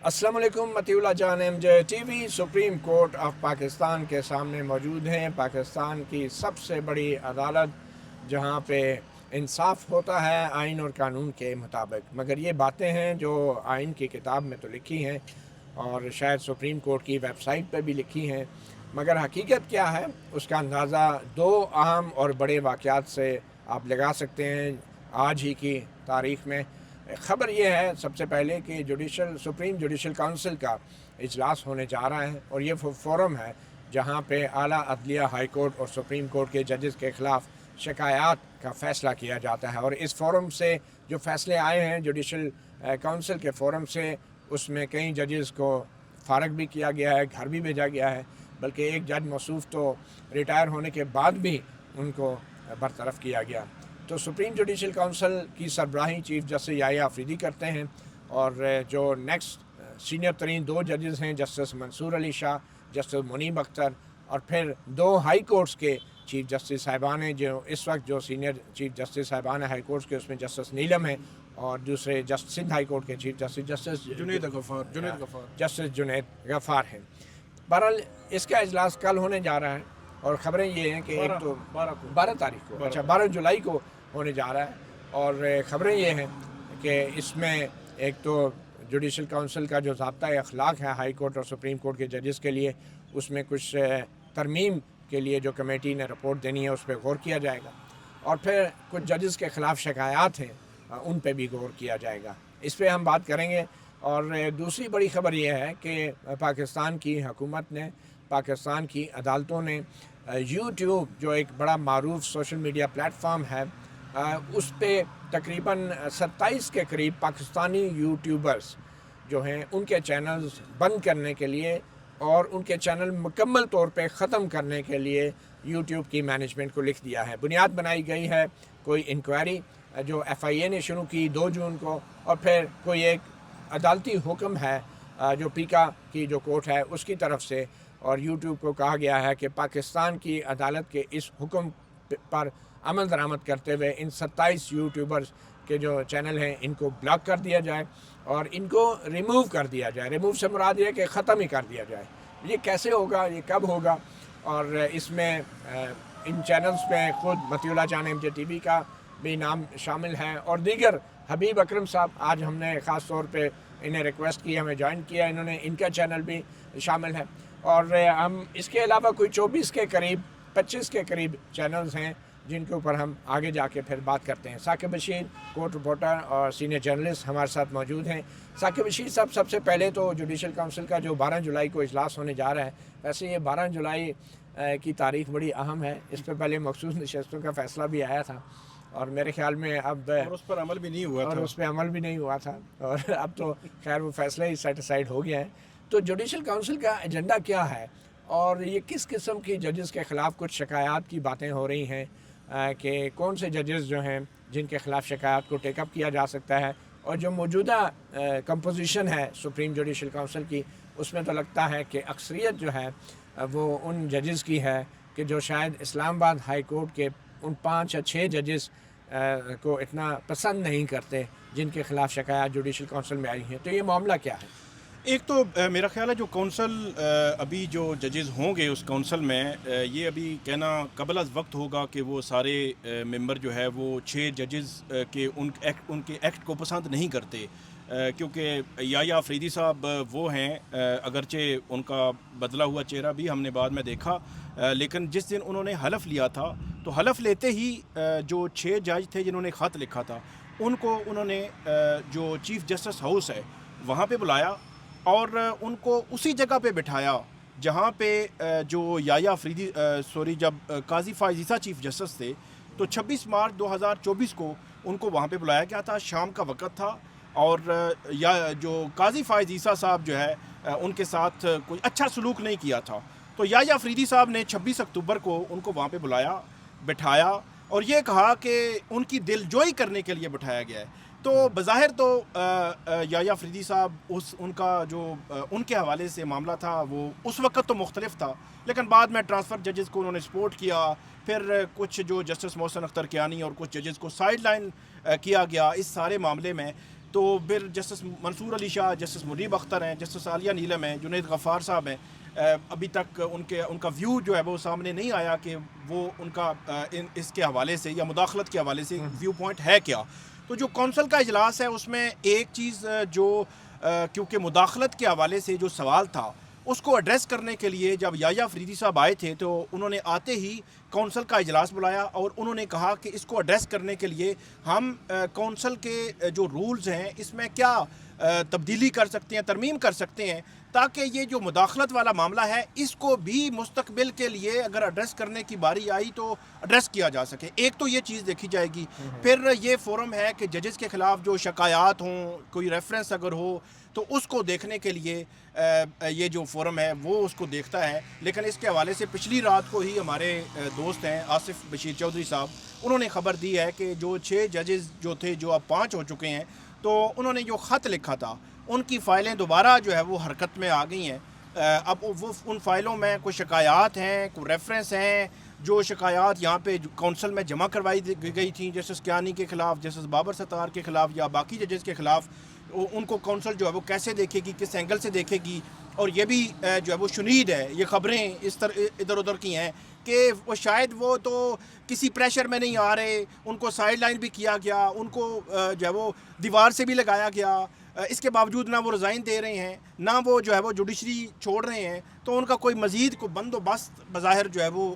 السلام علیکم، Matiullah Jan M J T V supreme court of Pakistan کے سامنے موجود ہیں. پاکستان کی سب سے بڑی عدالت جہاں پہ انصاف ہوتا ہے آئین اور قانون کے مطابق. مگر یہ باتیں ہیں جو آئین کی کتاب میں تو لکھی ہیں اور شاید سپریم کورٹ کی ویب سائٹ پہ بھی لکھی ہیں، مگر حقیقت کیا ہے اس کا اندازہ دو اہم اور بڑے واقعات سے آپ لگا سکتے ہیں آج ہی کی تاریخ میں. خبر یہ ہے سب سے پہلے کہ سپریم جوڈیشل کونسل کا اجلاس ہونے جا رہا ہے، اور یہ فورم ہے جہاں پہ اعلیٰ عدلیہ، ہائی کورٹ اور سپریم کورٹ کے ججز کے خلاف شکایات کا فیصلہ کیا جاتا ہے. اور اس فورم سے جو فیصلے آئے ہیں جوڈیشل کونسل کے فورم سے، اس میں کئی ججز کو فارغ بھی کیا گیا ہے، گھر بھی بھیجا گیا ہے، بلکہ ایک جج موصوف تو ریٹائر ہونے کے بعد بھی ان کو برطرف کیا گیا. تو سپریم جوڈیشل کونسل کی سربراہی چیف جسٹس یحییٰ آفریدی کرتے ہیں، اور جو نیکسٹ سینئر ترین دو ججز ہیں جسٹس منصور علی شاہ، جسٹس منیب اختر، اور پھر دو ہائی کورٹس کے چیف جسٹس صاحبان ہیں جو اس وقت جو سینئر چیف جسٹس صاحبان ہیں ہائی کورٹس کے، اس میں جسٹس نیلم ہیں، اور دوسرے سندھ ہائی کورٹ کے چیف جسٹس جسٹس جنید غفار ہیں. بہرحال اس کا اجلاس کل ہونے جا رہا ہے، اور خبریں یہ ہیں کہ ایک تو 12 تاریخ کو، 12 جولائی کو ہونے جا رہا ہے. اور خبریں یہ ہیں کہ اس میں ایک تو جوڈیشل کونسل کا جو ضابطۂ اخلاق ہے ہائی کورٹ اور سپریم کورٹ کے ججز کے لیے، اس میں کچھ ترمیم کے لیے جو کمیٹی نے رپورٹ دینی ہے اس پہ غور کیا جائے گا، اور پھر کچھ ججز کے خلاف شکایات ہیں ان پہ بھی غور کیا جائے گا. اس پہ ہم بات کریں گے. اور دوسری بڑی خبر یہ ہے کہ پاکستان کی حکومت نے، پاکستان کی عدالتوں نے یوٹیوب جو ایک بڑا معروف سوشل میڈیا پلیٹ فارم ہے، اس پہ تقریباً 27 کے قریب پاکستانی یوٹیوبرز جو ہیں ان کے چینلز بند کرنے کے لیے اور ان کے چینل مکمل طور پہ ختم کرنے کے لیے یوٹیوب کی مینجمنٹ کو لکھ دیا ہے. بنیاد بنائی گئی ہے کوئی انکوائری جو ایف آئی اے نے شروع کی 2 جون کو، اور پھر کوئی ایک عدالتی حکم ہے جو پیکا کی جو کورٹ ہے اس کی طرف سے، اور یوٹیوب کو کہا گیا ہے کہ پاکستان کی عدالت کے اس حکم پر عمل درآمد کرتے ہوئے ان 27 یوٹیوبرز کے جو چینل ہیں ان کو بلاک کر دیا جائے اور ان کو ریموو کر دیا جائے. ریموو سے مراد یہ کہ ختم ہی کر دیا جائے. یہ کیسے ہوگا، یہ کب ہوگا؟ اور اس میں ان چینلز پہ خود متی اللہ جان ایم جے ٹی وی کا بھی نام شامل ہے، اور دیگر حبیب اکرم صاحب، آج ہم نے خاص طور پہ انہیں ریکویسٹ کی، ہمیں جوائن کیا، انہوں نے، ان کا چینل بھی شامل ہے. اور ہم اس کے علاوہ کوئی 24 کے قریب، 25 کے قریب چینلز ہیں جن کے اوپر ہم آگے جا کے پھر بات کرتے ہیں. ثاقب بشیر کورٹ رپورٹر اور سینئر جرنلسٹ ہمارے ساتھ موجود ہیں. ثاقب بشیر صاحب، سب سے پہلے تو جوڈیشل کونسل کا جو 12 جولائی کو اجلاس ہونے جا رہا ہے، ویسے یہ 12 جولائی کی تاریخ بڑی اہم ہے. اس پہ پہلے مخصوص نشستوں کا فیصلہ بھی آیا تھا، اور میرے خیال میں اب اور اس پر عمل بھی نہیں ہوا تھا، اور اب تو خیر وہ فیصلہ ہی سیٹ اسائڈ ہو گیا ہے. تو جوڈیشل کونسل کا ایجنڈا کیا ہے، اور یہ کس قسم کی ججز کے خلاف کچھ شکایات کی باتیں ہو رہی ہیں کہ کون سے ججز جو ہیں جن کے خلاف شکایات کو ٹیک اپ کیا جا سکتا ہے، اور جو موجودہ کمپوزیشن ہے سپریم جوڈیشل کونسل کی، اس میں تو لگتا ہے کہ اکثریت جو ہے وہ ان ججز کی ہے کہ جو شاید اسلام آباد ہائی کورٹ کے ان 5 یا 6 ججز کو اتنا پسند نہیں کرتے جن کے خلاف شکایات جوڈیشل کونسل میں آئی ہیں. تو یہ معاملہ کیا ہے؟ ایک تو میرا خیال ہے جو کونسل ابھی جو ججز ہوں گے اس کونسل میں، یہ ابھی کہنا قبل از وقت ہوگا کہ وہ سارے ممبر جو ہے وہ 6 ججز کے ان کے ایکٹ کو پسند نہیں کرتے، کیونکہ یحییٰ آفریدی صاحب وہ ہیں، اگرچہ ان کا بدلا ہوا چہرہ بھی ہم نے بعد میں دیکھا، لیکن جس دن انہوں نے حلف لیا تھا تو حلف لیتے ہی جو 6 جج تھے جنہوں نے خط لکھا تھا ان کو انہوں نے جو چیف جسٹس ہاؤس ہے وہاں پہ بلایا اور ان کو اسی جگہ پہ بٹھایا جہاں پہ جو یحییٰ آفریدی جب قاضی فائز عیسیٰ چیف جسٹس تھے، تو 26 مارچ 2024 کو ان کو وہاں پہ بلایا گیا تھا. شام کا وقت تھا، اور جو قاضی فائز عیسیٰ صاحب جو ہے ان کے ساتھ کوئی اچھا سلوک نہیں کیا تھا. تو یحییٰ آفریدی صاحب نے 26 اکتوبر کو ان کو وہاں پہ بلایا، بٹھایا، اور یہ کہا کہ ان کی دل جوئی کرنے کے لیے بٹھایا گیا ہے. تو بظاہر تو یحییٰ آفریدی صاحب ان کا جو ان کے حوالے سے معاملہ تھا وہ اس وقت تو مختلف تھا، لیکن بعد میں ٹرانسفر ججز کو انہوں نے سپورٹ کیا. پھر کچھ جو جسٹس محسن اختر کیانی اور کچھ ججز کو سائیڈ لائن کیا گیا اس سارے معاملے میں. تو پھر جسٹس منصور علی شاہ، جسٹس منیب اختر ہیں، جسٹس عالیہ نیلم ہیں، جنید غفار صاحب ہیں، ابھی تک ان کا ویو جو ہے وہ سامنے نہیں آیا کہ وہ ان کا اس کے حوالے سے یا مداخلت کے حوالے سے ویو پوائنٹ ہے کیا. تو جو کونسل کا اجلاس ہے اس میں ایک چیز جو کیونکہ مداخلت کے حوالے سے جو سوال تھا اس کو ایڈریس کرنے کے لیے جب یحییٰ فریدی صاحب آئے تھے تو انہوں نے آتے ہی کونسل کا اجلاس بلایا اور انہوں نے کہا کہ اس کو ایڈریس کرنے کے لیے ہم کونسل کے جو رولز ہیں اس میں کیا تبدیلی کر سکتے ہیں، ترمیم کر سکتے ہیں، تاکہ یہ جو مداخلت والا معاملہ ہے اس کو بھی مستقبل کے لیے اگر ایڈریس کرنے کی باری آئی تو ایڈریس کیا جا سکے. ایک تو یہ چیز دیکھی جائے گی. پھر یہ فورم ہے کہ ججز کے خلاف جو شکایات ہوں، کوئی ریفرنس اگر ہو تو اس کو دیکھنے کے لیے یہ جو فورم ہے وہ اس کو دیکھتا ہے. لیکن اس کے حوالے سے پچھلی رات کو ہی ہمارے دوست ہیں آصف بشیر چودھری صاحب، انہوں نے خبر دی ہے کہ جو 6 ججز جو تھے جو اب 5 ہو چکے ہیں، تو انہوں نے جو خط لکھا تھا ان کی فائلیں دوبارہ جو ہے وہ حرکت میں آ گئی ہیں. اب وہ ان فائلوں میں کوئی شکایات ہیں، کوئی ریفرنس ہیں، جو شکایات یہاں پہ کونسل میں جمع کروائی گئی تھیں جسٹس کیانی کے خلاف، جسٹس بابر ستار کے خلاف یا باقی ججز کے خلاف، ان کو کونسل جو ہے وہ کیسے دیکھے گی، کس اینگل سے دیکھے گی. اور یہ بھی جو ہے وہ شنید ہے، یہ خبریں اس طرح ادھر ادھر کی ہیں کہ وہ شاید وہ تو کسی پریشر میں نہیں آ رہے، ان کو سائیڈ لائن بھی کیا گیا، ان کو جو ہے وہ دیوار سے بھی لگایا گیا، اس کے باوجود نہ وہ ریزائن دے رہے ہیں، نہ وہ جو ہے وہ جوڈیشری چھوڑ رہے ہیں. تو ان کا کوئی مزید کوئی بندوبست بظاہر جو ہے وہ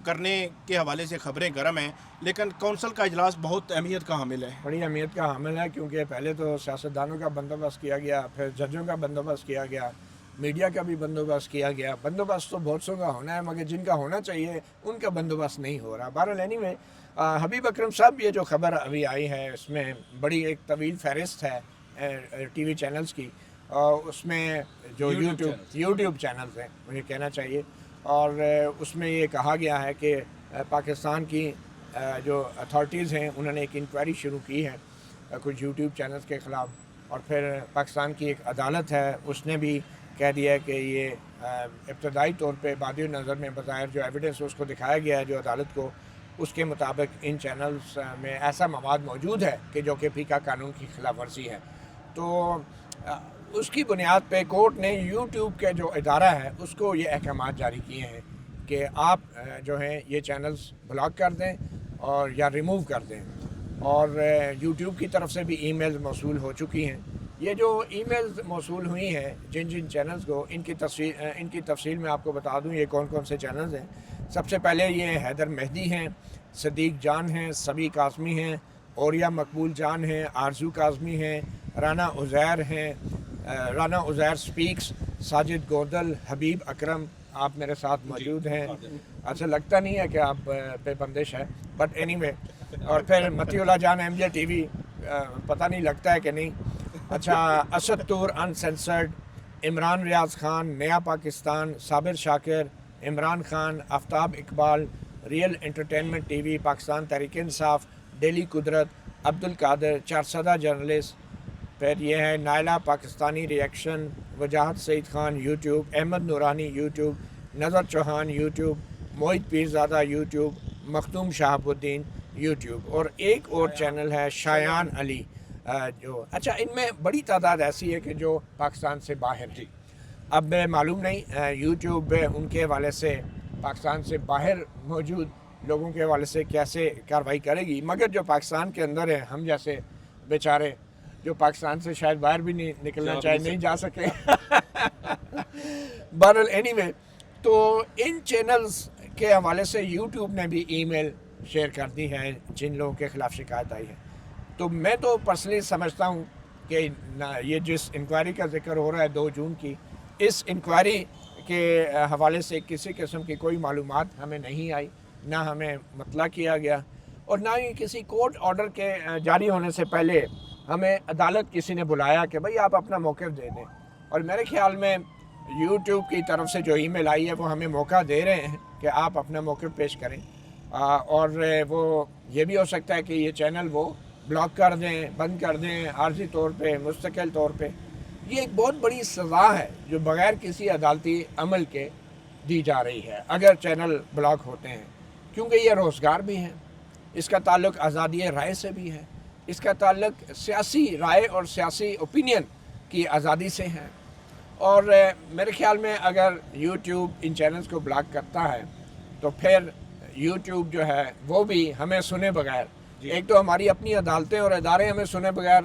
کرنے کے حوالے سے خبریں گرم ہیں. لیکن کونسل کا اجلاس بہت اہمیت کا حامل ہے، بڑی اہمیت کا حامل ہے، کیونکہ پہلے تو سیاستدانوں کا بندوبست کیا گیا، پھر ججوں کا بندوبست کیا گیا، میڈیا کا بھی بندوبست کیا گیا. بندوبست تو بہت سو کا ہونا ہے، مگر جن کا ہونا چاہیے ان کا بندوبست نہیں ہو رہا. بہرحال اینی وے حبیب اکرم صاحب، یہ جو خبر ابھی آئی ہے اس میں بڑی ایک طویل فہرست ہے ٹی وی چینلز کی، اور اس میں جو یوٹیوب چینلز ہیں مجھے کہنا چاہیے، اور اس میں یہ کہا گیا ہے کہ پاکستان کی جو اتھارٹیز ہیں انہوں نے ایک انکوائری شروع کی ہے کچھ یوٹیوب چینلز کے خلاف، اور پھر پاکستان کی ایک عدالت ہے اس نے بھی کہہ دیا ہے کہ یہ ابتدائی طور پہ بادی نظر میں بظاہر جو ایویڈنس اس کو دکھایا گیا ہے جو عدالت کو، اس کے مطابق ان چینلز میں ایسا مواد موجود ہے کہ جو کہ فیکا قانون کی خلاف ورزی ہے. تو اس کی بنیاد پہ کورٹ نے یوٹیوب کے جو ادارہ ہے اس کو یہ احکامات جاری کیے ہیں کہ آپ جو ہیں یہ چینلز بلاک کر دیں اور یا ریموو کر دیں. اور یوٹیوب کی طرف سے بھی ای میلز موصول ہو چکی ہیں. یہ جو ای میلز موصول ہوئی ہیں جن چینلز کو، ان کی تفصیل میں آپ کو بتا دوں یہ کون کون سے چینلز ہیں. سب سے پہلے یہ حیدر مہدی ہیں، صدیق جان ہیں، سبی قاسمی ہیں، اوریا مقبول جان ہیں، آرزو کاظمی ہیں، رانا عزیر ہیں، رانا عزیر سپیکس، ساجد گودل، حبیب اکرم، آپ میرے ساتھ موجود ہیں. اچھا لگتا نہیں ہے کہ آپ پہ بندش ہے، بٹ اینی وے. اور پھر متی اللہ جان ایم جے ٹی وی، پتہ نہیں لگتا ہے کہ نہیں. اچھا اسد طور انسینسرڈ، Imran Riaz Khan, Naya Pakistan, Sabir Shakir, Imran Khan, Aftab Iqbal, real entertainment TV, Pakistan Tehreek Insaf, daily قدرت، عبد القادر، چارسدہ جرنلسٹ. پھر یہ ہے نائلہ پاکستانی ریئیکشن، وجاہت سعید خان یوٹیوب، احمد نورانی یوٹیوب، نظر چوہان یوٹیوب، موہت پیرزادہ یوٹیوب، مختوم شہاب الدین یوٹیوب، اور ایک اور چینل ہے شایان علی جو. اچھا ان میں بڑی تعداد ایسی ہے کہ جو پاکستان سے باہر تھی. اب معلوم نہیں یوٹیوب ان کے حوالے سے پاکستان سے باہر موجود لوگوں کے حوالے سے کیسے کارروائی کرے گی، مگر جو پاکستان کے اندر ہیں ہم جیسے بیچارے جو پاکستان سے شاید باہر بھی نہیں نکلنا چاہے نہیں جا سکے. بہرحال اینی وے، تو ان چینلز کے حوالے سے یوٹیوب نے بھی ای میل شیئر کر دی ہے جن لوگوں کے خلاف شکایت آئی ہے. تو میں تو پرسنلی سمجھتا ہوں کہ یہ جس انکوائری کا ذکر ہو رہا ہے 2 جون کی، اس انکوائری کے حوالے سے کسی قسم کی کوئی معلومات ہمیں نہیں آئی، نہ ہمیں مطلع کیا گیا، اور نہ ہی کسی کورٹ آرڈر کے جاری ہونے سے پہلے ہمیں عدالت کسی نے بلایا کہ بھئی آپ اپنا موقف دے دیں. اور میرے خیال میں یوٹیوب کی طرف سے جو ای میل آئی ہے وہ ہمیں موقع دے رہے ہیں کہ آپ اپنا موقف پیش کریں. اور وہ یہ بھی ہو سکتا ہے کہ یہ چینل وہ بلاک کر دیں، بند کر دیں عارضی طور پہ، مستقل طور پہ. یہ ایک بہت بڑی سزا ہے جو بغیر کسی عدالتی عمل کے دی جا رہی ہے اگر چینل بلاک ہوتے ہیں، کیونکہ یہ روزگار بھی ہے، اس کا تعلق آزادی رائے سے بھی ہے. اس کا تعلق سیاسی رائے اور سیاسی اوپینین کی آزادی سے ہے، اور میرے خیال میں اگر یوٹیوب ان چینلز کو بلاک کرتا ہے تو پھر یوٹیوب جو ہے وہ بھی ہمیں سنے بغیر، ایک تو ہماری اپنی عدالتیں اور ادارے ہمیں سنے بغیر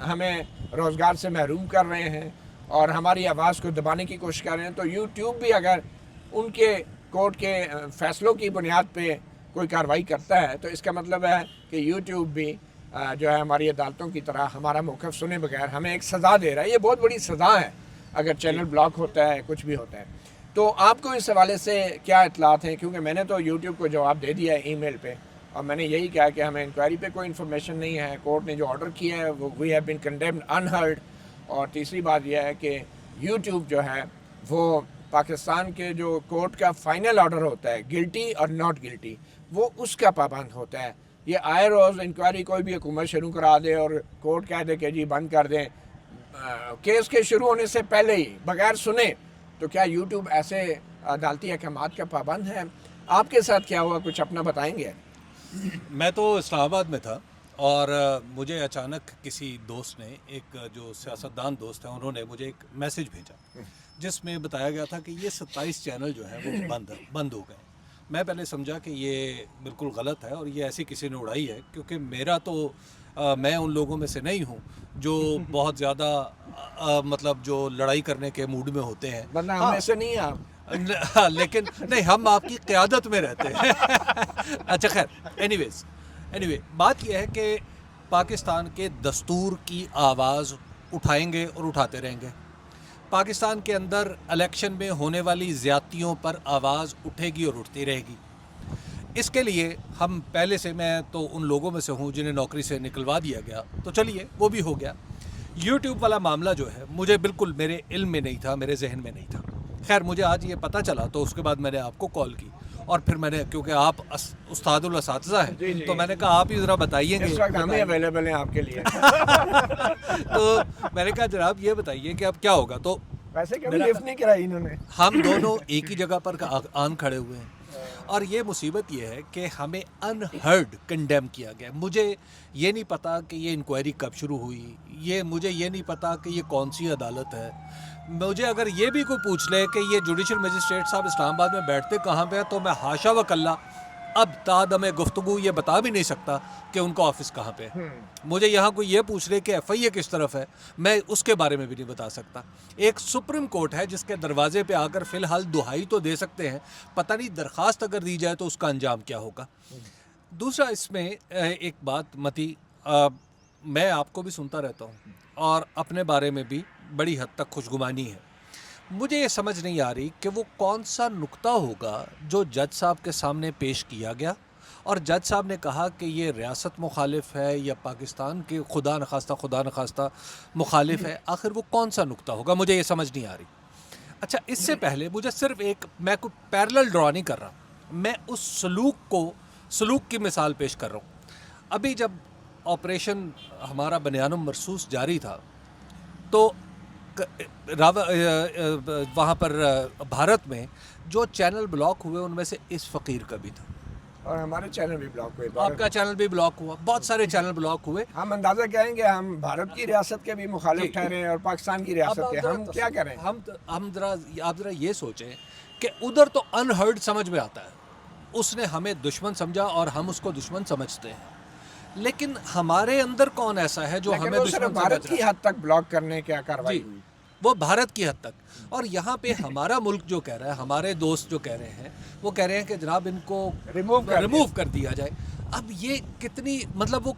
ہمیں روزگار سے محروم کر رہے ہیں اور ہماری آواز کو دبانے کی کوشش کر رہے ہیں، تو یوٹیوب بھی اگر ان کے کورٹ کے فیصلوں کی بنیاد پہ کوئی کارروائی کرتا ہے تو اس کا مطلب ہے کہ یوٹیوب بھی جو ہے ہماری عدالتوں کی طرح ہمارا موقف سنے بغیر ہمیں ایک سزا دے رہا ہے۔ یہ بہت بڑی سزا ہے اگر چینل بلاک ہوتا ہے، کچھ بھی ہوتا ہے۔ تو آپ کو اس حوالے سے کیا اطلاعات ہیں؟ کیونکہ میں نے تو یوٹیوب کو جواب دے دیا ہے ای میل پہ، اور میں نے یہی کہا کہ ہمیں انکوائری پہ کوئی انفارمیشن نہیں ہے، کورٹ نے جو آرڈر کیا ہے وہ we have been condemned unheard, اور تیسری بات یہ ہے کہ یوٹیوب جو ہے وہ پاکستان کے جو کورٹ کا فائنل آرڈر ہوتا ہے گلٹی اور ناٹ گلٹی، وہ اس کا پابند ہوتا ہے۔ یہ آئے روز انکوائری کوئی بھی حکومت شروع کرا دے اور کورٹ کہہ دے کہ جی بند کر دیں کیس کے شروع ہونے سے پہلے ہی بغیر سنے، تو کیا یوٹیوب ایسے عدالتی احکامات کا پابند ہے؟ آپ کے ساتھ کیا ہوا، کچھ اپنا بتائیں گے؟ میں تو اسلام آباد میں تھا اور مجھے اچانک کسی دوست نے، ایک جو سیاستدان دوست ہیں، انہوں نے مجھے ایک میسج بھیجا جس میں بتایا گیا تھا کہ یہ 27 چینل جو ہیں وہ بند ہو گئے۔ میں پہلے سمجھا کہ یہ بالکل غلط ہے اور یہ ایسی کسی نے اڑائی ہے، کیونکہ میرا تو میں ان لوگوں میں سے نہیں ہوں جو بہت زیادہ مطلب جو لڑائی کرنے کے موڈ میں ہوتے ہیں، ورنہ ہم ایسے نہیں ہیں آپ، لیکن نہیں، ہم آپ کی قیادت میں رہتے ہیں۔ اچھا خیر، اینی وے بات یہ ہے کہ پاکستان کے دستور کی آواز اٹھائیں گے اور اٹھاتے رہیں گے۔ پاکستان کے اندر الیکشن میں ہونے والی زیادتیوں پر آواز اٹھے گی اور اٹھتی رہے گی۔ اس کے لیے ہم پہلے سے، میں تو ان لوگوں میں سے ہوں جنہیں نوکری سے نکلوا دیا گیا، تو چلیے وہ بھی ہو گیا۔ یوٹیوب والا معاملہ جو ہے مجھے بالکل میرے علم میں نہیں تھا، میرے ذہن میں نہیں تھا۔ خیر مجھے آج یہ پتہ چلا تو اس کے بعد میں نے آپ کو کال کی، اور پھر میں نے، کیونکہ آپ استاد الاساتذہ ہیں تو میں نے کہا آپ ہی ذرا بتائیے اس وقت ہمیں اویلیبل ہیں آپ کے لیے۔ تو میں نے کہا جناب یہ بتائیے کہ اب کیا ہوگا۔ تو ویسے کبھی لفٹ نہیں کرائی انہوں نے۔ ہم دونوں ایک ہی جگہ پر آن کھڑے ہوئے ہیں، اور یہ مصیبت یہ ہے کہ ہمیں انہرڈ کنڈیم کیا گیا۔ مجھے یہ نہیں پتا کہ یہ انکوائری کب شروع ہوئی، مجھے یہ نہیں پتا کہ یہ کون سی عدالت ہے۔ مجھے اگر یہ بھی کوئی پوچھ لے کہ یہ جوڈیشل مجسٹریٹ صاحب اسلام آباد میں بیٹھتے کہاں پہ ہیں، تو میں حاشا وکلا اب تادم گفتگو یہ بتا بھی نہیں سکتا کہ ان کا آفس کہاں پہ ہے۔ مجھے یہاں کوئی یہ پوچھ لے کہ ایف آئی اے کس طرف ہے، میں اس کے بارے میں بھی نہیں بتا سکتا۔ ایک سپریم کورٹ ہے جس کے دروازے پہ آ کر فی الحال دہائی تو دے سکتے ہیں، پتہ نہیں درخواست اگر دی جائے تو اس کا انجام کیا ہوگا۔ دوسرا اس میں ایک بات متی، میں آپ کو بھی سنتا رہتا ہوں اور اپنے بارے میں بھی بڑی حد تک خوشگمانی ہے۔ مجھے یہ سمجھ نہیں آ رہی کہ وہ کون سا نقطہ ہوگا جو جج صاحب کے سامنے پیش کیا گیا اور جج صاحب نے کہا کہ یہ ریاست مخالف ہے یا پاکستان کے خدا نخواستہ مخالف ہے۔ آخر وہ کون سا نقطہ ہوگا، مجھے یہ سمجھ نہیں آ رہی۔ اچھا اس سے پہلے مجھے صرف میں کوئی پیرلل ڈرا نہیں کر رہا، میں اس سلوک کی مثال پیش کر رہا ہوں۔ ابھی جب آپریشن ہمارا بنیانم مرصوص جاری تھا تو وہاں پر بھارت میں جو چینل بلاک ہوئے ان میں سے اس فقیر کا بھی تھا، اور ہمارے چینل بھی بلاک ہوئے، آپ کا چینل بھی بلاک ہوا، بہت سارے چینل بلاک ہوئے۔ ہم اندازہ کریں کہ ہم بھارت کی ریاست کے بھی مخالف ٹھہرے اور پاکستان کی ریاست کے، ہم کیا کریں؟ آپ ذرا یہ سوچیں کہ ادھر تو انہرڈ سمجھ میں آتا ہے، اس نے ہمیں دشمن سمجھا اور ہم اس کو دشمن سمجھتے ہیں، لیکن ہمارے اندر کون ایسا ہے جو ہمیں دشمن بھارت کی حد تک بلاک کرنے کیا کاروائی ہوئی؟ وہ بھارت کی حد تک، اور یہاں پہ ہمارا ملک جو کہہ رہا ہے، ہمارے دوست جو کہہ رہے ہیں، وہ کہہ رہے ہیں کہ جناب ان کو ریموو کر دیا جائے۔ اب یہ کتنی، مطلب وہ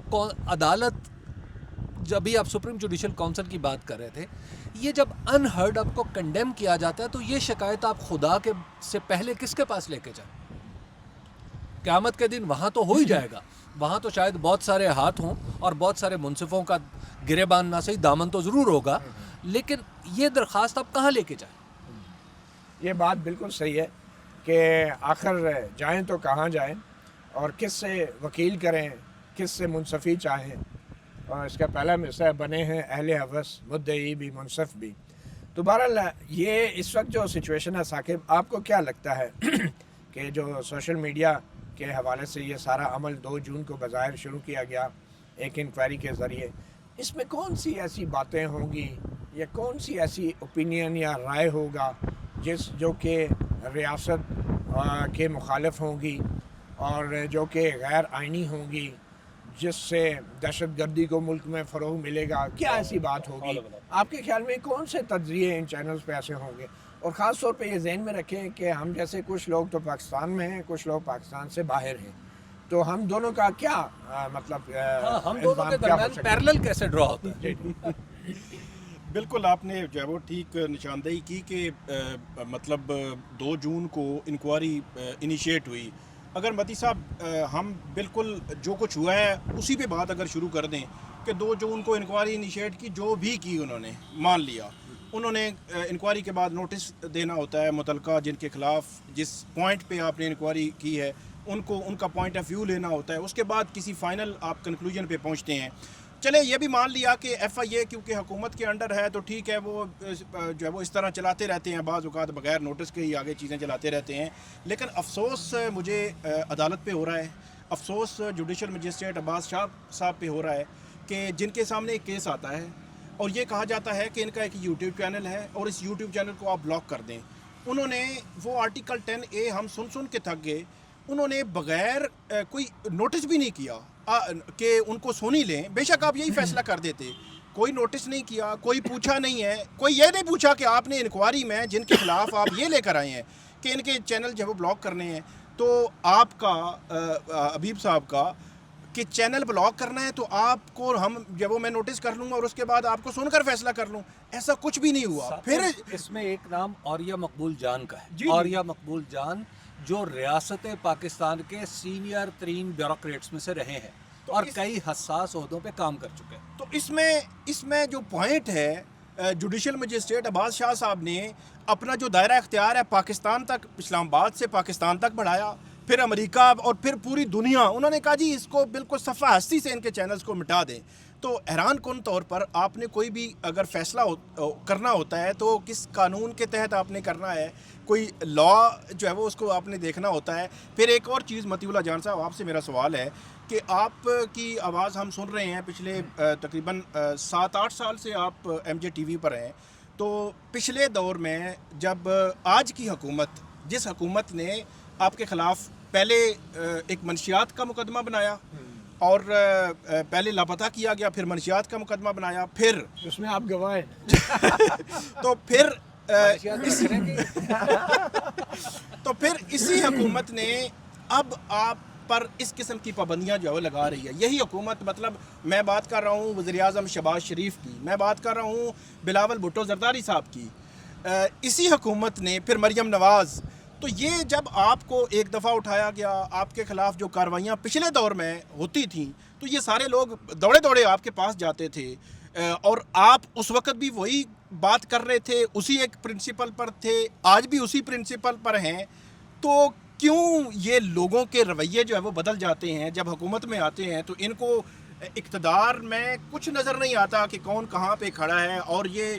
عدالت، جب بھی آپ سپریم جوڈیشل کونسل کی بات کر رہے تھے، یہ جب انہرڈ آپ کو کنڈیم کیا جاتا ہے تو یہ شکایت آپ خدا کے سے پہلے کس کے پاس لے کے جائیں؟ قیامت کے دن وہاں تو ہو ہی جائے گا، وہاں تو شاید بہت سارے ہاتھ ہوں اور بہت سارے منصفوں کا گریبان نہ صحیح دامن تو ضرور ہوگا، لیکن یہ درخواست آپ کہاں لے کے جائیں؟ یہ بات بالکل صحیح ہے کہ آخر جائیں تو کہاں جائیں اور کس سے وکیل کریں، کس سے منصفی چاہیں، اور اس کا پہلا مسئلہ بنے ہیں اہل حوث، مدعی بھی منصف بھی۔ تو بہرحال یہ اس وقت جو سچویشن ہے ثاقب، آپ کو کیا لگتا ہے کہ جو سوشل میڈیا کے حوالے سے یہ سارا عمل 2 جون کو بظاہر شروع کیا گیا، ایک انکوائری کے ذریعے. اس میں کون سی ایسی باتیں ہوں گی یا کون سی ایسی اوپینین یا رائے ہوگا جو کہ ریاست کے مخالف ہوں گی اور جو کہ غیر آئینی ہوں گی، جس سے دہشت گردی کو ملک میں فروغ ملے گا؟ کیا ایسی بات ہوگی آپ کے خیال میں؟ کون سے تجزیے ان چینلز پہ ایسے ہوں گے؟ اور خاص طور پہ یہ ذہن میں رکھیں کہ ہم جیسے کچھ لوگ تو پاکستان میں ہیں، کچھ لوگ پاکستان سے باہر ہیں، تو ہم دونوں کا کیا مطلب ہم دونوں کے درمیان پیرلل کیسے ڈرا ہوتا ہے؟ بالکل آپ نے جو ہے وہ ٹھیک نشاندہی کی کہ مطلب 2 جون کو انکوائری انیشیٹ ہوئی. اگر متی صاحب ہم بالکل جو کچھ ہوا ہے اسی پہ بات اگر شروع کر دیں کہ 2 جون کو انکوائری انیشیٹ کی، جو بھی کی انہوں نے مان لیا. انہوں نے انکوائری کے بعد نوٹس دینا ہوتا ہے متعلقہ جن کے خلاف جس پوائنٹ پہ آپ نے انکوائری کی ہے ان کا پوائنٹ آف ویو لینا ہوتا ہے. اس کے بعد کسی فائنل آپ کنکلوژن پہ پہنچتے ہیں. چلے یہ بھی مان لیا کہ ایف آئی اے کیونکہ حکومت کے انڈر ہے تو ٹھیک ہے، وہ جو ہے وہ اس طرح چلاتے رہتے ہیں، بعض اوقات بغیر نوٹس کے ہی آگے چیزیں چلاتے رہتے ہیں. لیکن افسوس مجھے عدالت پہ ہو رہا ہے، افسوس جوڈیشل مجسٹریٹ عباس شاہ صاحب پہ ہو رہا ہے کہ جن کے سامنے ایک کیس آتا ہے اور یہ کہا جاتا ہے کہ ان کا ایک یوٹیوب چینل ہے اور اس یوٹیوب چینل کو آپ بلاک کر دیں. انہوں نے وہ آرٹیکل 10A ہم سن کے تھک گئے، انہوں نے بغیر کوئی نوٹس بھی نہیں کیا کہ ان کو سونی لیں. بے شک آپ یہی فیصلہ کر دیتے، کوئی نوٹس نہیں کیا، کوئی پوچھا نہیں ہے، کوئی یہ نہیں پوچھا کہ آپ نے انکوائری میں جن کے خلاف آپ یہ لے کر آئے ہیں کہ ان کے چینل جو ہے وہ بلاک کرنے ہیں، تو آپ کا حبیب صاحب کا کہ چینل بلاک کرنا ہے تو آپ کو ہم جب وہ میں نوٹس کر لوں گا اور اس کے بعد آپ کو سن کر فیصلہ کر لوں. ایسا کچھ بھی نہیں ہوا. پھر اس میں ایک نام اوریہ مقبول جان کا ہے. جی. اوریہ مقبول جان جو ریاست پاکستان کے سینئر ترین بیوروکریٹس میں سے رہے ہیں اور کئی حساس عہدوں پہ کام کر چکے ہیں. تو اس میں جو پوائنٹ ہے جوڈیشل مجسٹریٹ عباس شاہ صاحب نے اپنا جو دائرہ اختیار ہے پاکستان تک، اسلام آباد سے پاکستان تک بڑھایا، پھر امریکہ اور پھر پوری دنیا. انہوں نے کہا جی اس کو بالکل صفحہ ہستی سے ان کے چینلز کو مٹا دیں. تو حیران کن طور پر آپ نے کوئی بھی اگر فیصلہ کرنا ہوتا ہے تو کس قانون کے تحت آپ نے کرنا ہے، کوئی لا جو ہے وہ اس کو آپ نے دیکھنا ہوتا ہے. پھر ایک اور چیز متی اللہ جان صاحب آپ سے میرا سوال ہے کہ آپ کی آواز ہم سن رہے ہیں پچھلے تقریباً 7-8 سال سے آپ ایم جے ٹی وی پر ہیں. تو پچھلے دور میں جب آج کی حکومت، جس حکومت نے آپ کے خلاف پہلے ایک منشیات کا مقدمہ بنایا اور پہلے لاپتہ کیا گیا، پھر منشیات کا مقدمہ بنایا، پھر اس میں آپ گواہ ہیں تو پھر تو پھر اسی حکومت نے اب آپ پر اس قسم کی پابندیاں جو ہے لگا رہی ہے. یہی حکومت، مطلب میں بات کر رہا ہوں وزیر اعظم شہباز شریف کی، میں بات کر رہا ہوں بلاول بھٹو زرداری صاحب کی، اسی حکومت نے پھر مریم نواز. تو یہ جب آپ کو ایک دفعہ اٹھایا گیا، آپ کے خلاف جو کارروائیاں پچھلے دور میں ہوتی تھیں تو یہ سارے لوگ دوڑے دوڑے آپ کے پاس جاتے تھے اور آپ اس وقت بھی وہی بات کر رہے تھے، اسی ایک پرنسپل پر تھے، آج بھی اسی پرنسپل پر ہیں. تو کیوں یہ لوگوں کے رویے جو ہے وہ بدل جاتے ہیں؟ جب حکومت میں آتے ہیں تو ان کو اقتدار میں کچھ نظر نہیں آتا کہ کون کہاں پہ کھڑا ہے، اور یہ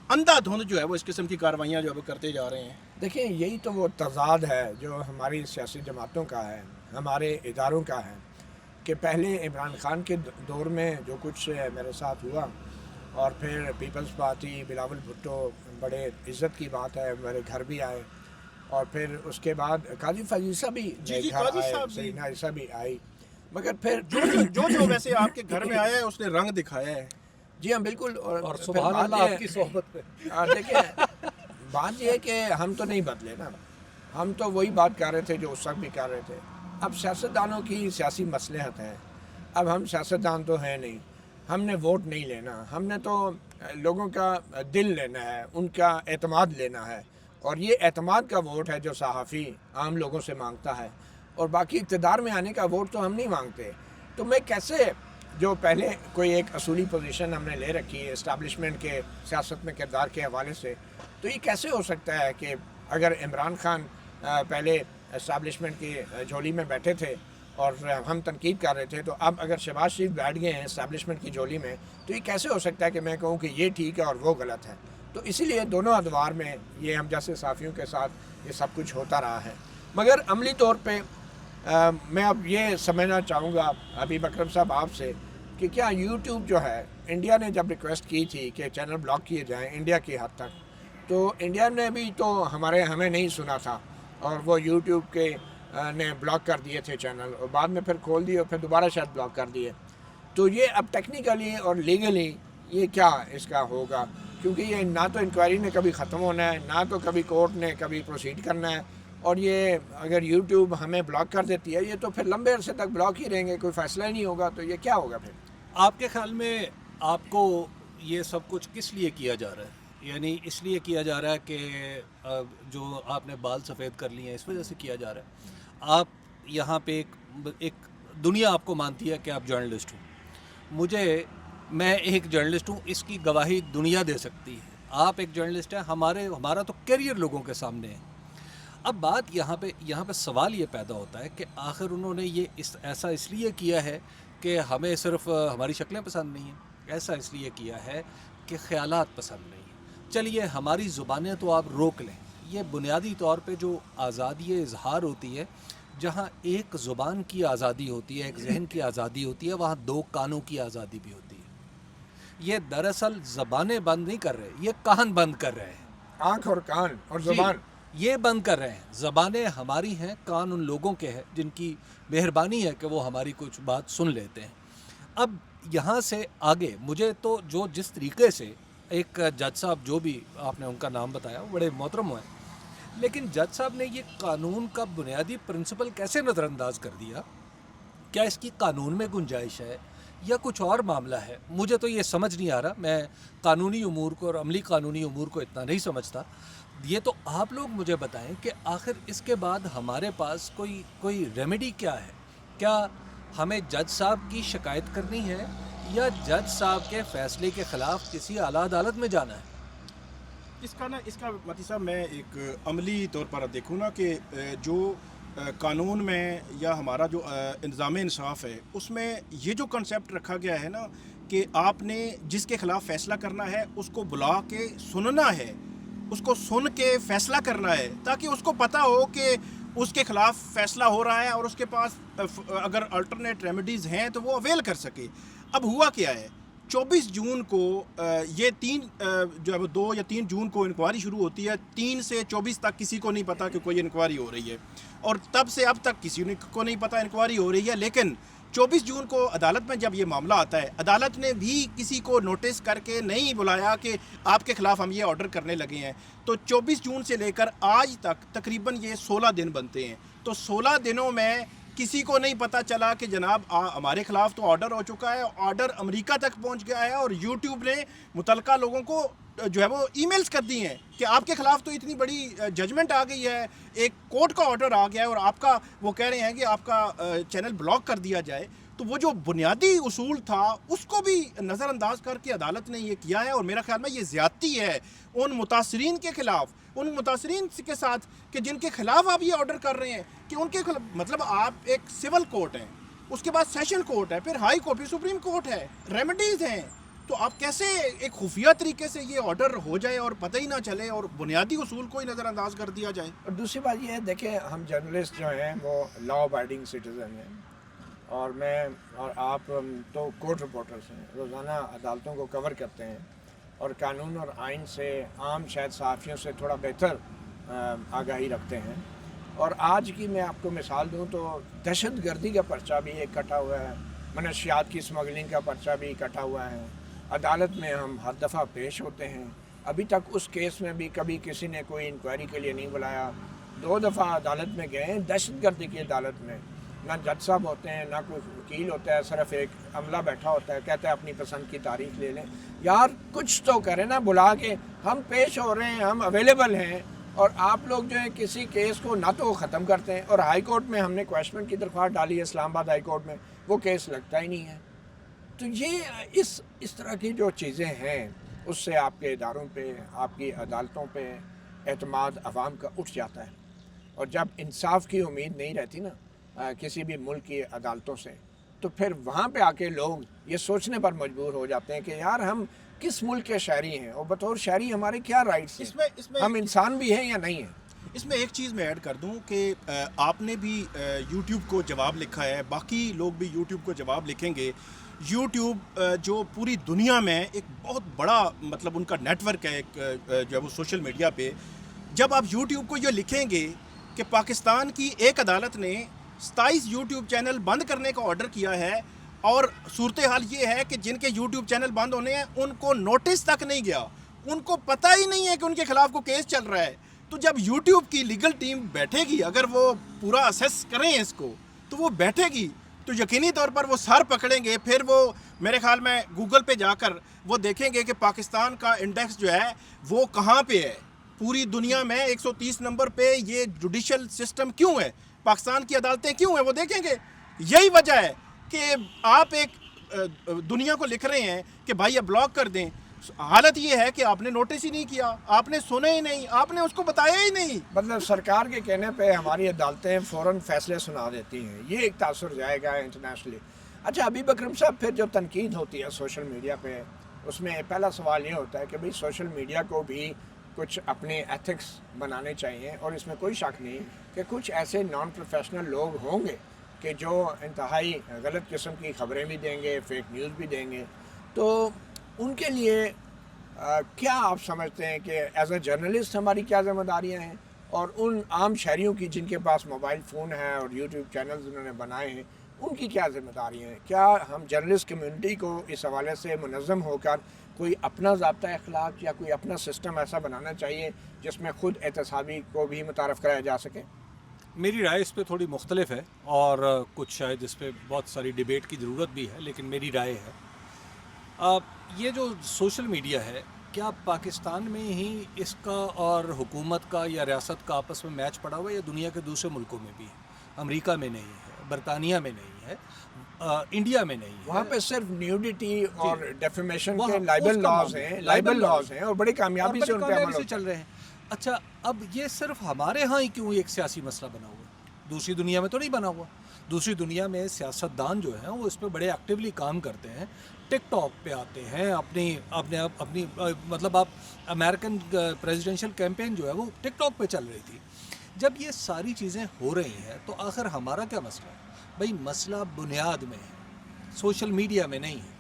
اندھا دھند جو ہے وہ اس قسم کی کارروائیاں جو ہے وہ کرتے جا رہے ہیں. دیکھیں یہی تو وہ تضاد ہے جو ہماری سیاسی جماعتوں کا ہے، ہمارے اداروں کا ہے، کہ پہلے عمران خان کے دور میں جو کچھ میرے ساتھ ہوا، اور پھر پیپلز پارٹی بلاول بھٹو، بڑے عزت کی بات ہے، میرے گھر بھی آئے، اور پھر اس کے بعد قاضی فیضیسہ بھی گھر آئے، سرینا عیسیٰ بھی آئی، مگر پھر جو ویسے آپ کے گھر میں آیا ہے اس نے رنگ دکھایا ہے. جی ہاں بالکل. اور سبحان اللہ آپ کی صحبت پہ. دیکھیں بات یہ ہے کہ ہم تو نہیں بدلے نا، ہم تو وہی بات کر رہے تھے جو اس وقت بھی کر رہے تھے. اب سیاستدانوں کی سیاسی مصلحت ہے، اب ہم سیاستدان تو ہیں نہیں، ہم نے ووٹ نہیں لینا، ہم نے تو لوگوں کا دل لینا ہے، ان کا اعتماد لینا ہے، اور یہ اعتماد کا ووٹ ہے جو صحافی عام لوگوں سے مانگتا ہے، اور باقی اقتدار میں آنے کا ووٹ تو ہم نہیں مانگتے. تو میں کیسے، جو پہلے کوئی ایک اصولی پوزیشن ہم نے لے رکھی ہے اسٹیبلشمنٹ کے سیاست میں کردار کے حوالے سے، تو یہ کیسے ہو سکتا ہے کہ اگر عمران خان پہلے اسٹیبلشمنٹ کی جھولی میں بیٹھے تھے اور ہم تنقید کر رہے تھے، تو اب اگر شہباز شریف بیٹھ گئے ہیں اسٹیبلشمنٹ کی جھولی میں، تو یہ کیسے ہو سکتا ہے کہ میں کہوں کہ یہ ٹھیک ہے اور وہ غلط ہے؟ تو اسی لیے دونوں ادوار میں یہ ہم جیسے صحافیوں کے ساتھ یہ سب کچھ ہوتا رہا ہے. مگر عملی طور پہ میں اب یہ سمجھنا چاہوں گا حبیب اکرم صاحب آپ سے کہ کیا یوٹیوب جو ہے، انڈیا نے جب ریکویسٹ کی تھی کہ چینل بلاک کیے جائیں انڈیا کی حد تک، تو انڈیا نے بھی تو ہمیں نہیں سنا تھا، اور وہ یوٹیوب کے نے بلاک کر دیے تھے چینل، اور بعد میں پھر کھول دیے اور پھر دوبارہ شاید بلاک کر دیے. تو یہ اب ٹیکنیکلی اور لیگلی یہ کیا اس کا ہوگا؟ کیونکہ یہ نہ تو انکوائری نے کبھی ختم ہونا ہے، نہ تو کبھی کورٹ نے کبھی پروسیڈ کرنا ہے، اور یہ اگر یوٹیوب ہمیں بلاک کر دیتی ہے، یہ تو پھر لمبے عرصے تک بلاک ہی رہیں گے، کوئی فیصلہ ہی نہیں ہوگا. تو یہ کیا ہوگا پھر؟ آپ کے خیال میں آپ کو یہ سب کچھ کس لیے کیا جا رہا ہے؟ یعنی اس لیے کیا جا رہا ہے کہ جو آپ نے بال سفید کر لیے ہیں اس وجہ سے کیا جا رہا ہے؟ آپ یہاں پہ ایک دنیا آپ کو مانتی ہے کہ آپ جرنلسٹ ہوں، میں ایک جرنلسٹ ہوں، اس کی گواہی دنیا دے سکتی ہے. آپ ایک جرنلسٹ ہیں، ہمارا تو کیریئر لوگوں کے سامنے ہے. اب بات یہاں پہ سوال یہ پیدا ہوتا ہے کہ آخر انہوں نے یہ ایسا اس لیے کیا ہے کہ ہمیں صرف ہماری شکلیں پسند نہیں ہیں، ایسا اس لیے کیا ہے کہ خیالات پسند نہیں ہیں. چلیے ہماری زبانیں تو آپ روک لیں، یہ بنیادی طور پہ جو آزادی اظہار ہوتی ہے، جہاں ایک زبان کی آزادی ہوتی ہے، ایک ذہن کی آزادی ہوتی ہے، وہاں دو کانوں کی آزادی بھی ہوتی ہے. یہ دراصل زبانیں بند نہیں کر رہے، یہ کان بند کر رہے ہیں. آنکھ اور کان اور زبان یہ بند کر رہے ہیں. زبانیں ہماری ہیں، کان ان لوگوں کے ہیں جن کی مہربانی ہے کہ وہ ہماری کچھ بات سن لیتے ہیں. اب یہاں سے آگے مجھے تو جس طریقے سے ایک جج صاحب، جو بھی آپ نے ان کا نام بتایا، وہ بڑے محترم ہوئے، لیکن جج صاحب نے یہ قانون کا بنیادی پرنسپل کیسے نظر انداز کر دیا؟ کیا اس کی قانون میں گنجائش ہے یا کچھ اور معاملہ ہے؟ مجھے تو یہ سمجھ نہیں آ رہا. میں قانونی امور کو اور عملی قانونی امور کو اتنا نہیں سمجھتا. یہ تو آپ لوگ مجھے بتائیں کہ آخر اس کے بعد ہمارے پاس کوئی ریمیڈی کیا ہے؟ کیا ہمیں جج صاحب کی شکایت کرنی ہے یا جج صاحب کے فیصلے کے خلاف کسی اعلیٰ عدالت میں جانا ہے؟ اس کا متی صاحب میں ایک عملی طور پر دیکھوں نا کہ جو قانون میں یا ہمارا جو انتظام انصاف ہے، اس میں یہ جو کنسیپٹ رکھا گیا ہے نا کہ آپ نے جس کے خلاف فیصلہ کرنا ہے اس کو بلا کے سننا ہے، اس کو سن کے فیصلہ کرنا ہے، تاکہ اس کو پتہ ہو کہ اس کے خلاف فیصلہ ہو رہا ہے اور اس کے پاس اگر الٹرنیٹ ریمیڈیز ہیں تو وہ اویل کر سکے. اب ہوا کیا ہے، 24 جون کو یہ جو ہے وہ 2 یا 3 جون کو انکوائری شروع ہوتی ہے. 3 سے 24 تک کسی کو نہیں پتا کہ کوئی انکوائری ہو رہی ہے، اور تب سے اب تک کسی کو نہیں پتا انکوائری ہو رہی ہے. لیکن 24 جون کو عدالت میں جب یہ معاملہ آتا ہے، عدالت نے بھی کسی کو نوٹس کر کے نہیں بلایا کہ آپ کے خلاف ہم یہ آرڈر کرنے لگے ہیں. تو 24 جون سے لے کر آج تک تقریباً یہ 16 دن بنتے ہیں. تو 16 دنوں میں کسی کو نہیں پتہ چلا کہ جناب ہمارے خلاف تو آرڈر ہو چکا ہے، آرڈر امریکہ تک پہنچ گیا ہے، اور یوٹیوب نے متعلقہ لوگوں کو جو ہے وہ ای میلز کر دی ہیں کہ آپ کے خلاف تو اتنی بڑی ججمنٹ آ گئی ہے، ایک کورٹ کا آرڈر آ گیا ہے، اور آپ کا وہ کہہ رہے ہیں کہ آپ کا چینل بلاک کر دیا جائے. تو وہ جو بنیادی اصول تھا اس کو بھی نظر انداز کر کے عدالت نے یہ کیا ہے، اور میرا خیال میں یہ زیادتی ہے ان متاثرین کے خلاف، ان متاثرین کے ساتھ کہ جن کے خلاف آپ یہ آرڈر کر رہے ہیں کہ ان کے مطلب آپ ایک سول کورٹ ہیں، اس کے بعد سیشن کورٹ ہے، پھر ہائی کورٹ، پھر سپریم کورٹ ہے، ریمیڈیز ہیں. تو آپ کیسے ایک خفیہ طریقے سے یہ آرڈر ہو جائے اور پتہ ہی نہ چلے اور بنیادی اصول کو ہی نظر انداز کر دیا جائے؟ اور دوسری بات یہ ہے، دیکھیں ہم جرنلسٹ جو ہیں وہ لا ابائڈنگ سٹیزن ہیں، اور میں اور آپ تو کورٹ رپورٹرز ہیں، روزانہ عدالتوں کو کور کرتے ہیں، اور قانون اور آئین سے عام شاید صحافیوں سے تھوڑا بہتر آگاہی رکھتے ہیں. اور آج کی میں آپ کو مثال دوں تو دہشت گردی کا پرچہ بھی ایک کٹا ہوا ہے، منشیات کی اسمگلنگ کا پرچہ بھی کٹا ہوا ہے. عدالت میں ہم ہر دفعہ پیش ہوتے ہیں، ابھی تک اس کیس میں بھی کبھی کسی نے کوئی انکوائری کے لیے نہیں بلایا. 2 دفعہ عدالت میں گئے ہیں، دہشت گردی کی عدالت میں نہ جج صاحب ہوتے ہیں، نہ کوئی وکیل ہوتا ہے، صرف ایک عملہ بیٹھا ہوتا ہے، کہتا ہے اپنی پسند کی تاریخ لے لیں. یار کچھ تو کریں نا، بلا کے ہم پیش ہو رہے ہیں، ہم اویلیبل ہیں، اور آپ لوگ جو ہے کسی کیس کو نہ تو ختم کرتے ہیں. اور ہائی کورٹ میں ہم نے کویشمنٹ کی درخواست ڈالی ہے، اسلام آباد ہائی کورٹ میں، وہ کیس لگتا ہی نہیں ہے. تو یہ اس طرح کی جو چیزیں ہیں، اس سے آپ کے اداروں پہ، آپ کی عدالتوں پہ اعتماد عوام کا اٹھ جاتا ہے. اور جب انصاف کی امید نہیں رہتی نا کسی بھی ملک کی عدالتوں سے، تو پھر وہاں پہ آ کے لوگ یہ سوچنے پر مجبور ہو جاتے ہیں کہ یار ہم کس ملک کے شہری ہیں، اور بطور شہری ہمارے کیا رائٹس ہیں، ہم انسان بھی ہیں یا نہیں ہیں. اس میں ایک چیز میں ایڈ کر دوں کہ آپ نے بھی یوٹیوب کو جواب لکھا ہے, باقی لوگ بھی یوٹیوب کو جواب لکھیں گے. یوٹیوب جو پوری دنیا میں ایک بہت بڑا مطلب ان کا نیٹ ورک ہے ایک جو ہے وہ سوشل میڈیا پہ. جب آپ یوٹیوب کو یہ لکھیں گے کہ پاکستان کی ایک عدالت نے 27 یوٹیوب چینل بند کرنے کا آرڈر کیا ہے, اور صورتحال یہ ہے کہ جن کے یوٹیوب چینل بند ہونے ہیں ان کو نوٹس تک نہیں گیا, ان کو پتہ ہی نہیں ہے کہ ان کے خلاف کوئی کیس چل رہا ہے. تو جب یوٹیوب کی لیگل ٹیم بیٹھے گی, اگر وہ پورا اسیس کریں اس کو, تو وہ بیٹھے گی تو یقینی طور پر وہ سر پکڑیں گے. پھر وہ میرے خیال میں گوگل پہ جا کر وہ دیکھیں گے کہ پاکستان کا انڈیکس جو ہے وہ کہاں پہ ہے پوری دنیا میں, 130 نمبر پہ. یہ جوڈیشل سسٹم کیوں ہے, پاکستان کی عدالتیں کیوں ہیں, وہ دیکھیں گے. یہی وجہ ہے کہ آپ ایک دنیا کو لکھ رہے ہیں کہ بھائی اب بلاک کر دیں. حالت یہ ہے کہ آپ نے نوٹس ہی نہیں کیا, آپ نے سنا ہی نہیں, آپ نے اس کو بتایا ہی نہیں. مطلب سرکار کے کہنے پہ ہماری عدالتیں فوراً فیصلے سنا دیتی ہیں, یہ ایک تاثر جائے گا انٹرنیشنلی. اچھا حبیب اکرم صاحب, پھر جو تنقید ہوتی ہے سوشل میڈیا پہ, اس میں پہلا سوال یہ ہوتا ہے کہ بھئی سوشل میڈیا کو بھی کچھ اپنے ایتھکس بنانے چاہیے, اور اس میں کوئی شک نہیں کہ کچھ ایسے نان پروفیشنل لوگ ہوں گے کہ جو انتہائی غلط قسم کی خبریں بھی دیں گے, فیک نیوز بھی دیں گے. تو ان کے لیے کیا آپ سمجھتے ہیں کہ ایز اے جرنلسٹ ہماری کیا ذمہ داریاں ہیں, اور ان عام شہریوں کی جن کے پاس موبائل فون ہے اور یوٹیوب چینلز انہوں نے بنائے ہیں, ان کی کیا ذمہ داریاں ہیں؟ کیا ہم جرنلسٹ کمیونٹی کو اس حوالے سے منظم ہو کر کوئی اپنا ضابطہ اخلاق یا کوئی اپنا سسٹم ایسا بنانا چاہیے جس میں خود احتسابی کو بھی متعارف کرایا جا سکے؟ میری رائے اس پہ تھوڑی مختلف ہے, اور کچھ شاید اس پہ بہت ساری ڈیبیٹ کی ضرورت بھی ہے, لیکن میری رائے ہے یہ جو سوشل میڈیا ہے, کیا پاکستان میں ہی اس کا اور حکومت کا یا ریاست کا آپس میں میچ پڑا ہوا ہے, یا دنیا کے دوسرے ملکوں میں بھی ہے؟ امریکہ میں نہیں ہے, برطانیہ میں نہیں ہے, انڈیا میں نہیں ہے. وہاں پہ صرف نیوڈیٹی اور ڈیفیمیشن کے لائبل لاز ہیں اور بڑی کامیابی سے ان پہ عمل ہوتا چل رہے ہیں. اچھا, اب یہ صرف ہمارے ہاں ہی کیوں ایک سیاسی مسئلہ بنا ہوا ہے؟ دوسری دنیا میں تو نہیں بنا ہوا. دوسری دنیا میں سیاستدان جو ہیں وہ اس پہ بڑے ایکٹیولی کام کرتے ہیں, ٹک ٹاک پہ آتے ہیں, اپنی مطلب آپ امریکن پریزیڈنشل کیمپین جو ہے وہ ٹک ٹاک پہ چل رہی تھی. جب یہ ساری چیزیں ہو رہی ہیں تو آخر ہمارا کیا مسئلہ ہے؟ بھئی مسئلہ بنیاد میں ہے, سوشل میڈیا میں نہیں ہے.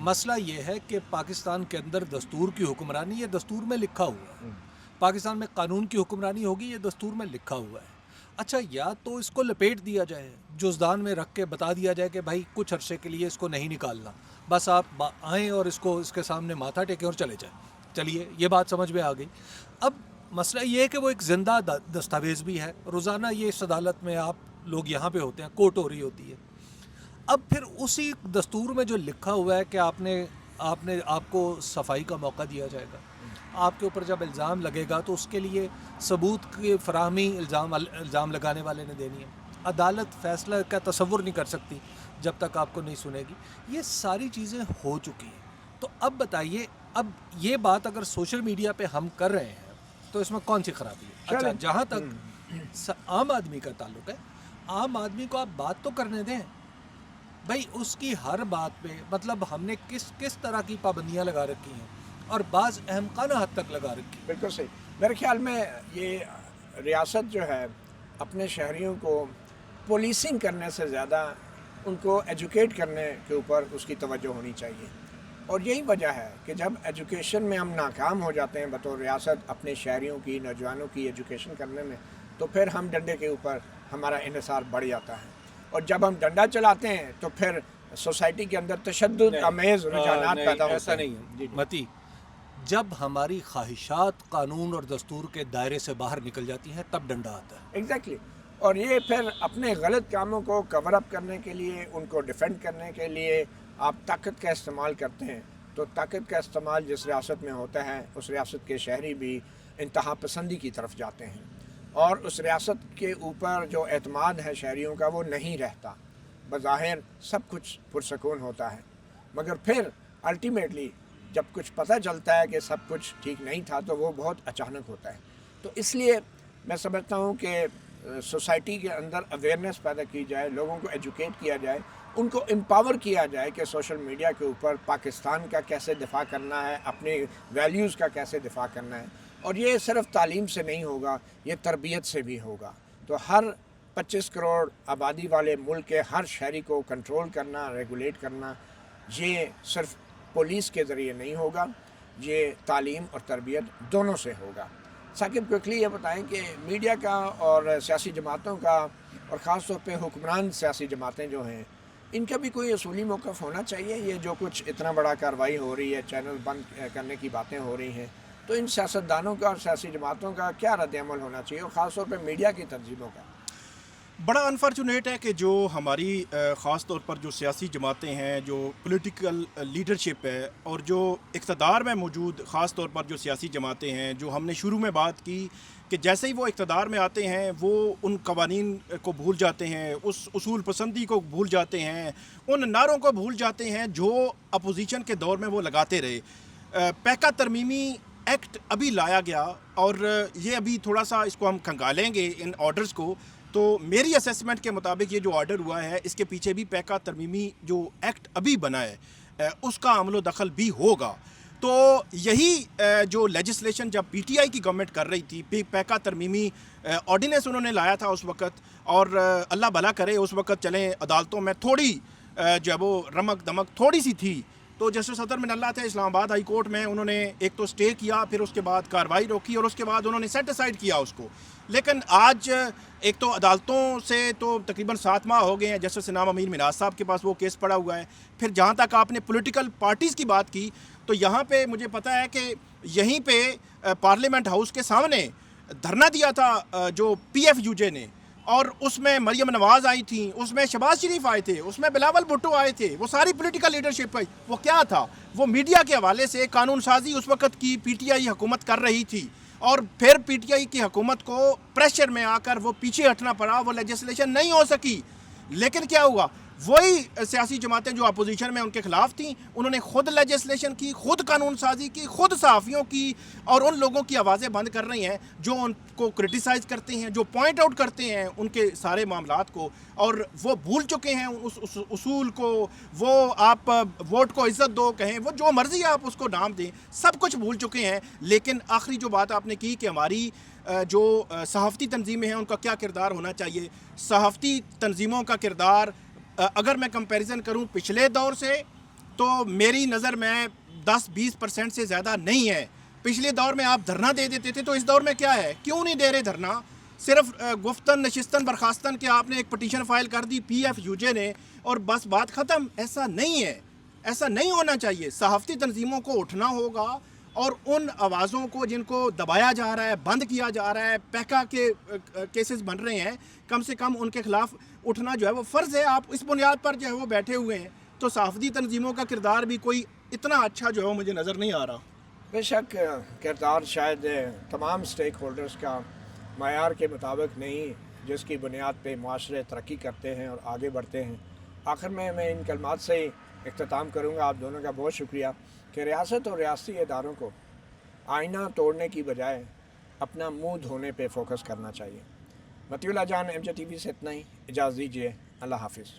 مسئلہ یہ ہے کہ پاکستان کے اندر دستور کی حکمرانی, یہ دستور میں لکھا ہوا ہے. پاکستان میں قانون کی حکمرانی ہوگی, یہ دستور میں لکھا ہوا ہے. اچھا, یا تو اس کو لپیٹ دیا جائے, جزدان میں رکھ کے بتا دیا جائے کہ بھائی کچھ عرصے کے لیے اس کو نہیں نکالنا, بس آپ آئیں اور اس کو اس کے سامنے ماتھا ٹیکیں اور چلے جائیں. چلیے, یہ بات سمجھ میں آ گئی. اب مسئلہ یہ ہے کہ وہ ایک زندہ دستاویز بھی ہے. روزانہ یہ اس عدالت میں آپ لوگ یہاں پہ ہوتے ہیں, کورٹ ہو رہی ہوتی ہے. اب پھر اسی دستور میں جو لکھا ہوا ہے کہ آپ کو صفائی کا موقع دیا جائے گا, آپ کے اوپر جب الزام لگے گا تو اس کے لیے ثبوت کی فراہمی الزام لگانے والے نے دینی ہے. عدالت فیصلہ کا تصور نہیں کر سکتی جب تک آپ کو نہیں سنے گی. یہ ساری چیزیں ہو چکی ہیں. تو اب بتائیے, اب یہ بات اگر سوشل میڈیا پہ ہم کر رہے ہیں تو اس میں کون سی خرابی ہے؟ اچھا, جہاں تک عام آدمی کا تعلق ہے, عام آدمی کو آپ بات تو کرنے دیں بھائی. اس کی ہر بات پہ مطلب ہم نے کس طرح کی پابندیاں لگا رکھی ہیں, اور بعض احمقانہ حد تک لگا رکھی. بالکل صحیح. میرے خیال میں یہ ریاست جو ہے اپنے شہریوں کو پولیسنگ کرنے سے زیادہ ان کو ایجوکیٹ کرنے کے اوپر اس کی توجہ ہونی چاہیے. اور یہی وجہ ہے کہ جب ایجوکیشن میں ہم ناکام ہو جاتے ہیں بطور ریاست اپنے شہریوں کی, نوجوانوں کی ایجوکیشن کرنے میں, تو پھر ہم ڈنڈے کے اوپر ہمارا انحصار بڑھ جاتا ہے. اور جب ہم ڈنڈا چلاتے ہیں تو پھر سوسائٹی کے اندر تشدد آمیز رجحانات پیدا ہوتے ہیں. ایسا نہیں ہے متی. جب ہماری خواہشات قانون اور دستور کے دائرے سے باہر نکل جاتی ہیں تب ڈنڈا آتا ہے. ایگزیکٹلی. اور یہ پھر اپنے غلط کاموں کو کور اپ کرنے کے لیے, ان کو ڈیفینڈ کرنے کے لیے آپ طاقت کا استعمال کرتے ہیں. تو طاقت کا استعمال جس ریاست میں ہوتا ہے اس ریاست کے شہری بھی انتہا پسندی کی طرف جاتے ہیں, اور اس ریاست کے اوپر جو اعتماد ہے شہریوں کا وہ نہیں رہتا. بظاہر سب کچھ پرسکون ہوتا ہے, مگر پھر الٹیمیٹلی جب کچھ پتہ چلتا ہے کہ سب کچھ ٹھیک نہیں تھا تو وہ بہت اچانک ہوتا ہے. تو اس لیے میں سمجھتا ہوں کہ سوسائٹی کے اندر اویئرنیس پیدا کی جائے, لوگوں کو ایجوکیٹ کیا جائے, ان کو امپاور کیا جائے کہ سوشل میڈیا کے اوپر پاکستان کا کیسے دفاع کرنا ہے, اپنے ویلیوز کا کیسے دفاع کرنا ہے. اور یہ صرف تعلیم سے نہیں ہوگا، یہ تربیت سے بھی ہوگا۔ تو ہر 25 کروڑ آبادی والے ملک کے ہر شہری کو کنٹرول کرنا، ریگولیٹ کرنا، یہ صرف پولیس کے ذریعے نہیں ہوگا، یہ تعلیم اور تربیت دونوں سے ہوگا۔ ثاقب کوئکلی یہ بتائیں کہ میڈیا کا اور سیاسی جماعتوں کا، اور خاص طور پہ حکمران سیاسی جماعتیں جو ہیں، ان کا بھی کوئی اصولی موقف ہونا چاہیے۔ یہ جو کچھ اتنا بڑا کارروائی ہو رہی ہے، چینل بند کرنے کی باتیں ہو رہی ہیں، تو ان سیاستدانوں کا اور سیاسی جماعتوں کا کیا رد عمل ہونا چاہیے، اور خاص طور پہ میڈیا کی تنظیموں کا؟ بڑا انفارچونیٹ ہے کہ جو ہماری خاص طور پر جو سیاسی جماعتیں ہیں، جو پولیٹیکل لیڈرشپ ہے، اور جو اقتدار میں موجود خاص طور پر جو سیاسی جماعتیں ہیں، جو ہم نے شروع میں بات کی کہ جیسے ہی وہ اقتدار میں آتے ہیں وہ ان قوانین کو بھول جاتے ہیں، اس اصول پسندی کو بھول جاتے ہیں، ان نعروں کو بھول جاتے ہیں جو اپوزیشن کے دور میں وہ لگاتے رہے۔ پیکا ترمیمی ایکٹ ابھی لایا گیا، اور یہ ابھی تھوڑا سا اس کو ہم کھنگالیں گے ان آرڈرز کو، تو میری اسیسمنٹ کے مطابق یہ جو آرڈر ہوا ہے اس کے پیچھے بھی پیکا ترمیمی جو ایکٹ ابھی بنا ہے اس کا عمل و دخل بھی ہوگا۔ تو یہی جو لیجسلیشن جب پی ٹی آئی کی گورنمنٹ کر رہی تھی، پیکا ترمیمی آرڈیننس انہوں نے لایا تھا اس وقت، اور اللہ بھلا کرے اس وقت چلیں عدالتوں میں تھوڑی جو ہے وہ رمک دمک تھوڑی سی تھی، تو جسٹس صدر من اللہ تھے اسلام آباد ہائی کورٹ میں، انہوں نے ایک تو سٹے کیا، پھر اس کے بعد کارروائی روکی، اور اس کے بعد انہوں نے سیٹ اسائڈ کیا اس کو۔ لیکن آج ایک تو عدالتوں سے تو تقریباً 7 ماہ ہو گئے ہیں، جسٹس انعام امین منہاج صاحب کے پاس وہ کیس پڑا ہوا ہے۔ پھر جہاں تک آپ نے پولیٹیکل پارٹیز کی بات کی، تو یہاں پہ مجھے پتہ ہے کہ یہیں پہ پارلیمنٹ ہاؤس کے سامنے دھرنا دیا تھا جو پی ایف یو جے نے، اور اس میں مریم نواز آئی تھیں، اس میں شہباز شریف آئے تھے، اس میں بلاول بھٹو آئے تھے، وہ ساری پولیٹیکل لیڈرشپ ہے۔ وہ کیا تھا؟ وہ میڈیا کے حوالے سے قانون سازی اس وقت کی پی ٹی آئی حکومت کر رہی تھی، اور پھر پی ٹی آئی کی حکومت کو پریشر میں آ کر وہ پیچھے ہٹنا پڑا، وہ لیجسلیشن نہیں ہو سکی۔ لیکن کیا ہوا؟ وہی سیاسی جماعتیں جو اپوزیشن میں ان کے خلاف تھیں، انہوں نے خود لیجسلیشن کی، خود قانون سازی کی، خود صحافیوں کی، اور ان لوگوں کی آوازیں بند کر رہی ہیں جو ان کو کرٹیسائز کرتے ہیں، جو پوائنٹ آؤٹ کرتے ہیں ان کے سارے معاملات کو، اور وہ بھول چکے ہیں اس اصول کو۔ وہ آپ ووٹ کو عزت دو کہیں، وہ جو مرضی آپ اس کو نام دیں، سب کچھ بھول چکے ہیں۔ لیکن آخری جو بات آپ نے کی کہ ہماری جو صحافتی تنظیمیں ہیں ان کا کیا کردار ہونا چاہیے، صحافتی تنظیموں کا کردار اگر میں کمپیریزن کروں پچھلے دور سے، تو میری نظر میں 10-20% سے زیادہ نہیں ہے۔ پچھلے دور میں آپ دھرنا دے دیتے تھے، تو اس دور میں کیا ہے؟ کیوں نہیں دے رہے دھرنا؟ صرف گفتن نشستن برخاستن کہ آپ نے ایک پٹیشن فائل کر دی پی ایف یو جے نے، اور بس بات ختم۔ ایسا نہیں ہے، ایسا نہیں ہونا چاہیے۔ صحافتی تنظیموں کو اٹھنا ہوگا، اور ان آوازوں کو جن کو دبایا جا رہا ہے، بند کیا جا رہا ہے، پیکا کے کیسز بن رہے ہیں، کم سے کم ان کے خلاف اٹھنا جو ہے وہ فرض ہے۔ آپ اس بنیاد پر جو ہے وہ بیٹھے ہوئے ہیں، تو صحافتی تنظیموں کا کردار بھی کوئی اتنا اچھا جو ہے وہ مجھے نظر نہیں آ رہا۔ بے شک کردار شاید تمام سٹیک ہولڈرز کا معیار کے مطابق نہیں، جس کی بنیاد پہ معاشرے ترقی کرتے ہیں اور آگے بڑھتے ہیں۔ آخر میں ان کلمات سے ہی اختتام کروں گا۔ آپ دونوں کا بہت شکریہ کہ ریاست اور ریاستی اداروں کو آئینہ توڑنے کی بجائے اپنا منہ دھونے پہ فوکس کرنا چاہیے۔ مطیع اللہ جان، ایم جے ٹی وی سے اتنا ہی، اجازت دیجیے، اللہ حافظ۔